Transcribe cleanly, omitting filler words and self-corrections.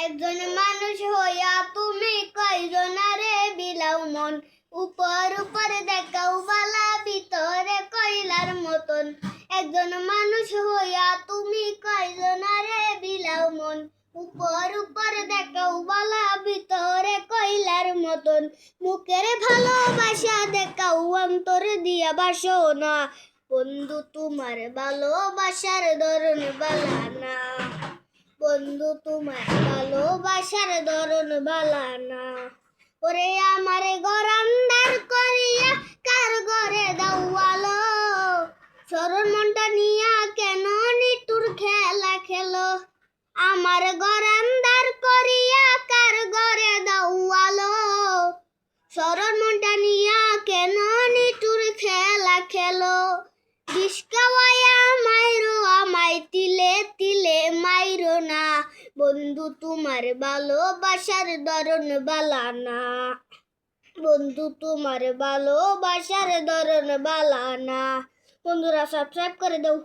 একজন মানুষ হইয়া তুমি কয়জনারে বিলাও মন, উপর উপর দেখাও বালা ভিতরে কইলার মতন। একজন মানুষ হইয়া তুমি কয়জনারে বিলাও মন, উপর উপর দেখাও বালা ভিতরে কইলার মতন। মুখের ভালোবাসা দেখাও অন্তর দিয়া বাসো না, বন্ধু তোমার ভালোবাসার ধরন বালা না। বন্ধু তোমার ভালোবাসার ধরন বালা না। ওরে আমার ঘর আন্দার করিয়া কার ঘরে দাওয়ালো, সরল মনটা নিয়া কেন নিতুর খেলা খেলো। আমার ঘর আন্দার করিয়া কার ঘরে দাওয়ালো, সরল মনটা নিয়া কেন নিতুর খেলা খেলো। বিষ খাওয়াইয়া মাইরো আমায় তিলে তিলে মাইরো না, বন্ধু তোমার ভালোবাসার ধরন বালা না। বন্ধু তোমার ভালোবাসার ধরন বালা না। বন্ধুরা সাবস্ক্রাইব করে দাও।